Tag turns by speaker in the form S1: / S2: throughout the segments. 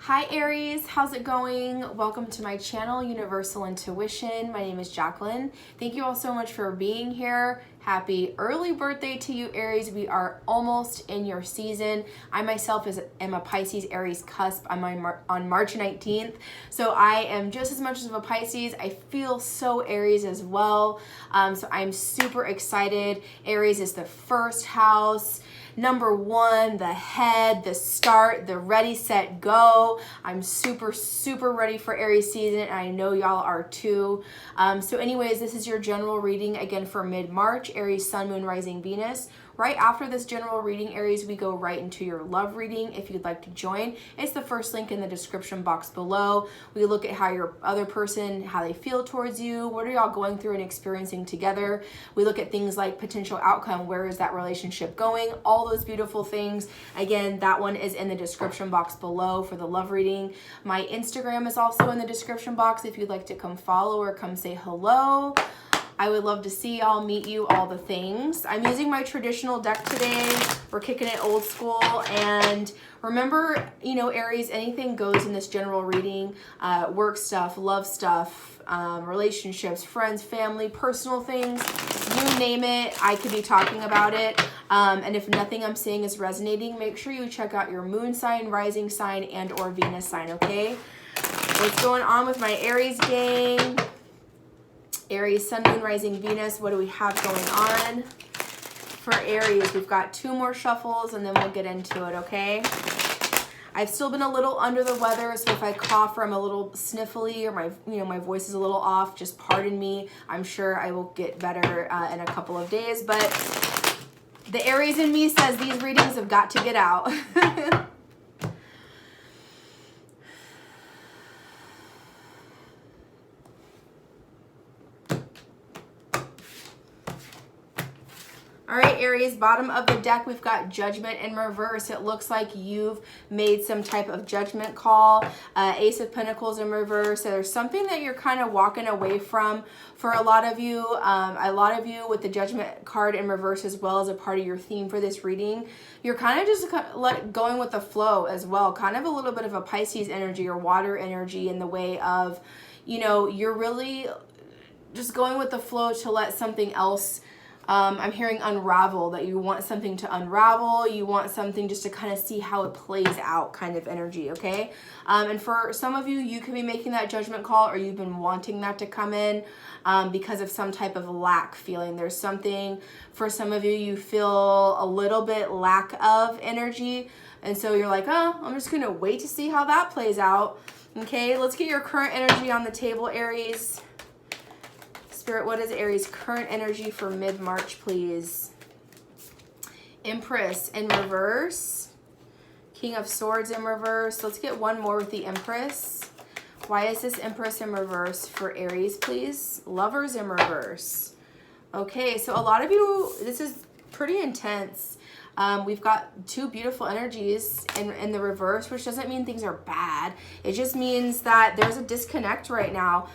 S1: Hi Aries, how's it going? Welcome to my channel, Universal Intuition. My name is Jacqueline. Thank you all so much for being here. Happy early birthday to you, Aries. We are almost in your season. I myself am a Pisces Aries cusp. I'm on March 19th. So I am just as much of a Pisces. I feel so Aries as well. So I'm super excited. Aries is the first house. Number one, the head, the start, the ready, set, go. I'm super ready for Aries season, and I know y'all are too. So anyways, this is your general reading again for mid-March, Aries, Sun, Moon, Rising, Venus. Right after this general reading, Aries, we go right into your love reading. If you'd like to join, it's the first link in the description box below. We look at how your other person, how they feel towards you, what are y'all going through and experiencing together. We look at things like potential outcome, where is that relationship going, all those beautiful things. Again, that one is in the description box below for the love reading. My Instagram is also in the description box if you'd like to come follow or come say hello. I would love to see y'all, meet you, all the things. I'm using my traditional deck today. We're kicking it old school. And remember, you know, Aries, anything goes in this general reading. Work stuff, love stuff, relationships, friends, family, personal things. You name it, I could be talking about it. And if nothing I'm saying is resonating, make sure you check out your moon sign, rising sign, and or Venus sign, okay? What's going on with my Aries gang? Aries, Sun, Moon, Rising, Venus. What do we have going on for Aries? We've got two more shuffles and then we'll get into it, okay? I've still been a little under the weather, so if I cough or I'm a little sniffly or my voice is a little off, just pardon me. I'm sure I will get better in a couple of days, but the Aries in me says these readings have got to get out. All right, Aries, bottom of the deck, we've got Judgment in reverse. It looks like you've made some type of judgment call. Ace of Pentacles in reverse. So there's something that you're kind of walking away from for a lot of you. With the Judgment card in reverse as well as a part of your theme for this reading. You're kind of just going with the flow as well. Kind of a little bit of a Pisces energy or water energy in the way of, you know, you're really just going with the flow to let something else I'm hearing unravel, that you want something to unravel. You want something just to kind of see how it plays out kind of energy, okay? And for some of you, you could be making that judgment call or you've been wanting that to come in because of some type of lack feeling. There's something, for some of you, you feel a little bit lack of energy. And so you're like, oh, I'm just going to wait to see how that plays out. Okay, let's get your current energy on the table, Aries. Spirit, what is Aries' current energy for mid-March, please? Empress in reverse. King of Swords in reverse. Let's get one more with the Empress. Why is this Empress in reverse for Aries, please? Lovers in reverse. Okay, so a lot of you, this is pretty intense. We've got two beautiful energies in the reverse, which doesn't mean things are bad. It just means that there's a disconnect right now.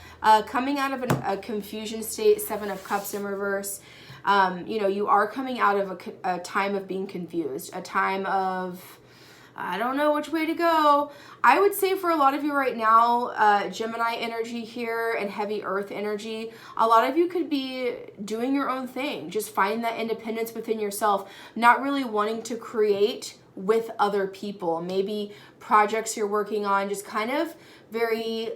S1: Coming out of a confusion state, Seven of Cups in reverse. You know, you are coming out of a time of being confused, a time of, I don't know which way to go. I would say for a lot of you right now, Gemini energy here and heavy earth energy, a lot of you could be doing your own thing, just finding that independence within yourself, not really wanting to create with other people. Maybe projects you're working on, just kind of very,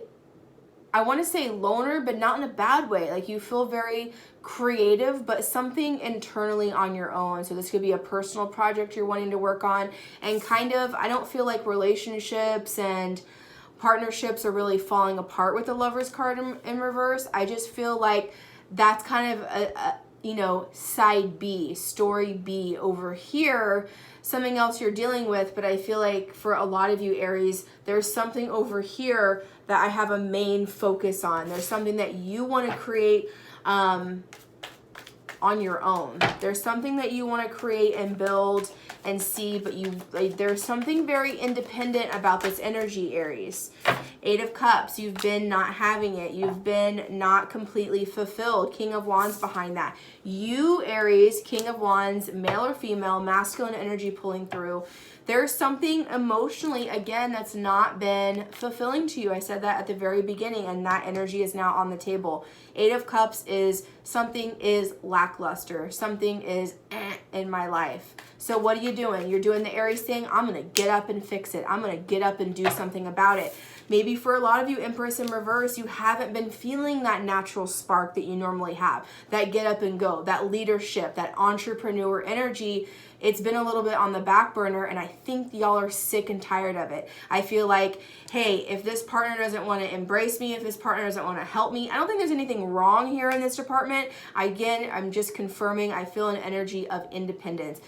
S1: I want to say loner, but not in a bad way. Like you feel very creative, but something internally on your own. So this could be a personal project you're wanting to work on, and kind of, I don't feel like relationships and partnerships are really falling apart with the Lovers card in reverse. I just feel like that's kind of a you know, side B, story B over here, something else you're dealing with. But I feel like for a lot of you, Aries, there's something over here that I have a main focus on. There's something that you want to create on your own. There's something that you want to create and build and see, but there's something very independent about this energy, Aries. 8 of Cups, you've been not having it. You've been not completely fulfilled. King of Wands behind that. You, Aries, King of Wands, male or female, masculine energy pulling through. There's something emotionally, again, that's not been fulfilling to you. I said that at the very beginning, and that energy is now on the table. 8 of Cups is something is lackluster. Something is in my life. So what are you doing? You're doing the Aries thing. I'm going to get up and fix it. I'm going to get up and do something about it. Maybe for a lot of you, Empress in reverse, you haven't been feeling that natural spark that you normally have. That get up and go, that leadership, that entrepreneur energy. It's been a little bit on the back burner, and I think y'all are sick and tired of it. I feel like, hey, if this partner doesn't want to embrace me, if this partner doesn't want to help me, I don't think there's anything wrong here in this department. Again, I'm just confirming I feel an energy of independence.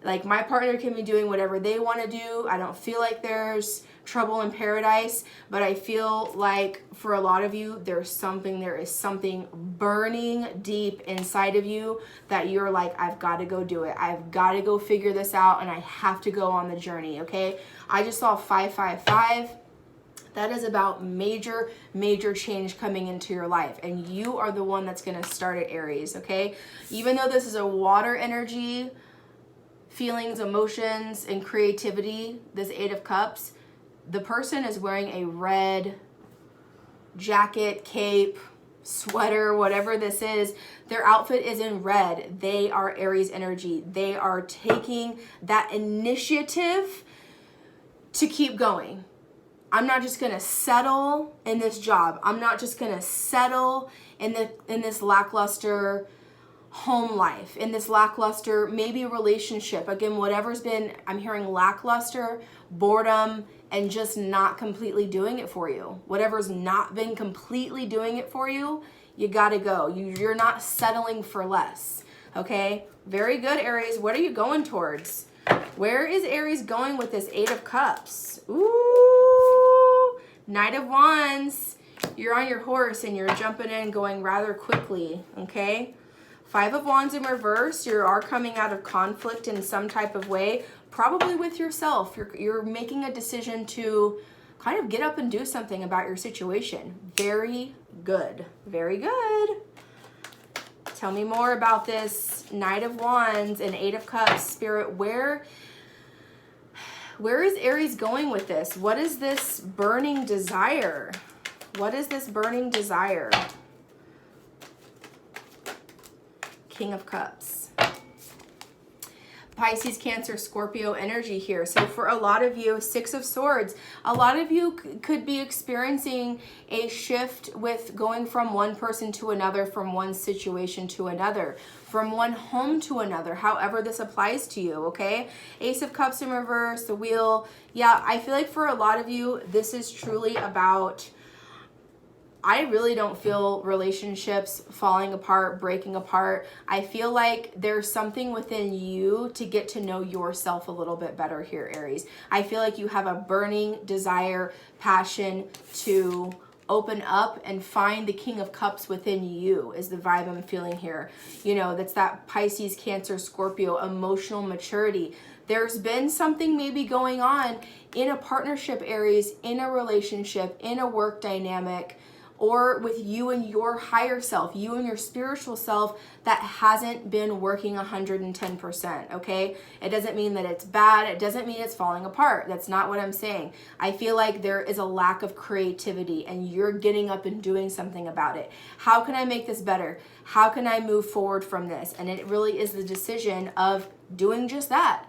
S1: Like, my partner can be doing whatever they want to do. I don't feel like there's trouble in paradise, but I feel like for a lot of you, there is something burning deep inside of you that you're like, I've got to go do it. I've got to go figure this out, and I have to go on the journey, okay? I just saw 555. That is about major change coming into your life, and you are the one that's going to start it, Aries, okay? Even though this is a water energy, feelings, emotions, and creativity, this 8 of Cups, the person is wearing a red jacket, cape, sweater, whatever this is. Their outfit is in red. They are Aries energy. They are taking that initiative to keep going. I'm not just going to settle in this job. I'm not just going to settle in this lackluster home life, in this lackluster, maybe relationship. Again, whatever's been, I'm hearing lackluster, boredom, and just not completely doing it for you. Whatever's not been completely doing it for you, you gotta go. You're not settling for less, okay? Very good, Aries. What are you going towards? Where is Aries going with this 8 of Cups? Ooh, Knight of Wands. You're on your horse and you're jumping in, going rather quickly, okay? 5 of Wands in reverse. You are coming out of conflict in some type of way, probably with yourself. You're making a decision to kind of get up and do something about your situation. Very good. Very good. Tell me more about this Knight of Wands and 8 of Cups. Spirit, where is Aries going with this? What is this burning desire? What is this burning desire? King of Cups. Pisces, Cancer, Scorpio energy here. So for a lot of you, 6 of Swords, a lot of you could be experiencing a shift with going from one person to another, from one situation to another, from one home to another, however this applies to you, okay? Ace of Cups in reverse, the Wheel. Yeah, I feel like for a lot of you, this is truly about, I really don't feel relationships falling apart, breaking apart. I feel like there's something within you to get to know yourself a little bit better here, Aries. I feel like you have a burning desire, passion to open up and find the King of Cups within you is the vibe I'm feeling here. You know, that's that Pisces, Cancer, Scorpio, emotional maturity. There's been something maybe going on in a partnership, Aries, in a relationship, in a work dynamic, or with you and your higher self, you and your spiritual self, that hasn't been working 110%, okay? It doesn't mean that it's bad. It doesn't mean it's falling apart. That's not what I'm saying. I feel like there is a lack of creativity and you're getting up and doing something about it. How can I make this better? How can I move forward from this? And it really is the decision of doing just that.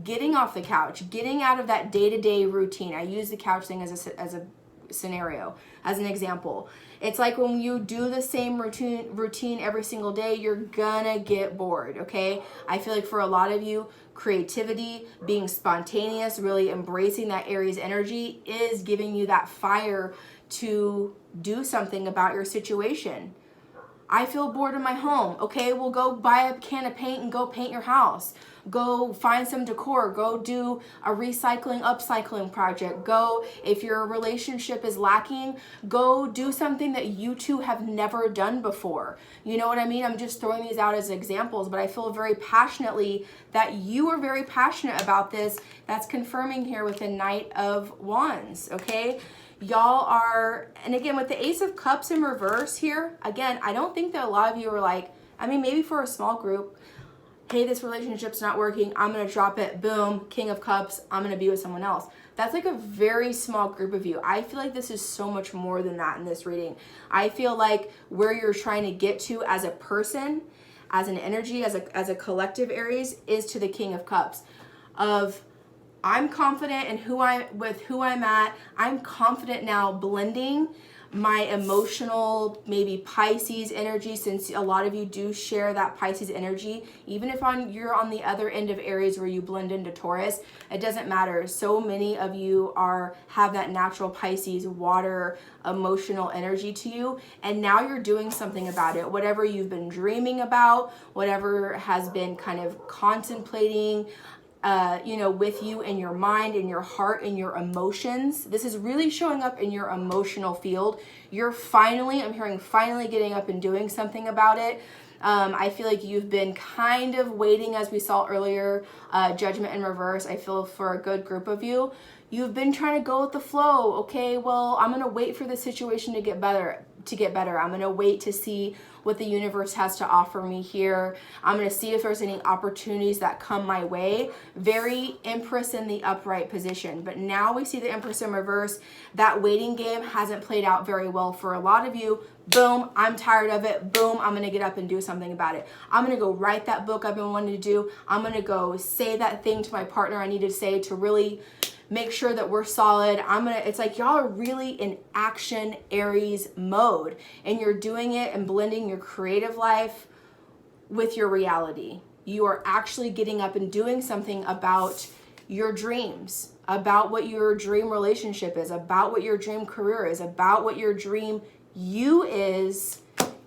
S1: Getting off the couch, getting out of that day-to-day routine. I use the couch thing as a scenario, as an example. It's like when you do the same routine every single day, you're gonna get bored, okay? I feel like for a lot of you, creativity, being spontaneous, really embracing that Aries energy is giving you that fire to do something about your situation. I feel bored in my home. Okay, well, go buy a can of paint and go paint your house. Go find some decor. Go do a recycling, upcycling project. Go, if your relationship is lacking, go do something that you two have never done before. You know what I mean? I'm just throwing these out as examples, but I feel very passionately that you are very passionate about this. That's confirming here with the Knight of Wands, okay? Y'all are, and again, with the Ace of Cups in reverse here, again, I don't think that a lot of you are like, I mean, maybe for a small group, hey, this relationship's not working, I'm gonna drop it, boom, King of Cups, I'm gonna be with someone else. That's like a very small group of you. I feel like this is so much more than that in this reading. I feel like where you're trying to get to as a person, as an energy, as a collective Aries, is to the King of Cups. Of, I'm confident in who I'm at. I'm confident now blending my emotional, maybe Pisces energy, since a lot of you do share that Pisces energy. Even if you're on the other end of Aries where you blend into Taurus, it doesn't matter. So many of you have that natural Pisces water emotional energy to you, and now you're doing something about it. Whatever you've been dreaming about, whatever has been kind of contemplating, with you in your mind, in your heart, in your emotions. This is really showing up in your emotional field. You're finally, I'm hearing finally getting up and doing something about it. I feel like you've been kind of waiting, as we saw earlier, Judgment in reverse. I feel for a good group of you. You've been trying to go with the flow. Okay, well, I'm going to wait for the situation to get better. I'm going to wait to see what the universe has to offer me here. I'm going to see if there's any opportunities that come my way. Very Empress in the upright position. But now we see the Empress in reverse. That waiting game hasn't played out very well for a lot of you. Boom, I'm tired of it. Boom, I'm going to get up and do something about it. I'm going to go write that book I've been wanting to do. I'm going to go say that thing to my partner I need to say to really make sure that we're solid. It's like y'all are really in action Aries mode, and you're doing it and blending your creative life with your reality. You are actually getting up and doing something about your dreams, about what your dream relationship is, about what your dream career is, about what your dream you is.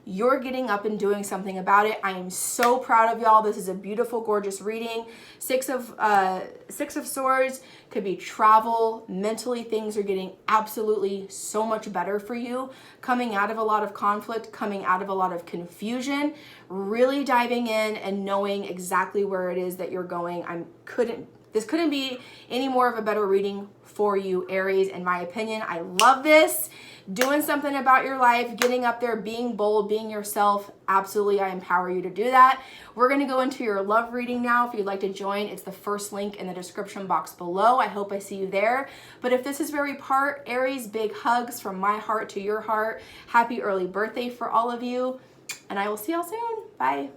S1: You're getting up and doing something about it. I am so proud of y'all. This is a beautiful, gorgeous reading. Six of Swords could be travel. Mentally, things are getting absolutely so much better for you. Coming out of a lot of conflict, coming out of a lot of confusion, really diving in and knowing exactly where it is that you're going. This couldn't be any more of a better reading for you, Aries, in my opinion. I love this. Doing something about your life, getting up there, being bold, being yourself. Absolutely, I empower you to do that. We're going to go into your love reading now. If you'd like to join, it's the first link in the description box below. I hope I see you there. But if this is very part Aries, big hugs from my heart to your heart. Happy early birthday for all of you. And I will see y'all soon. Bye.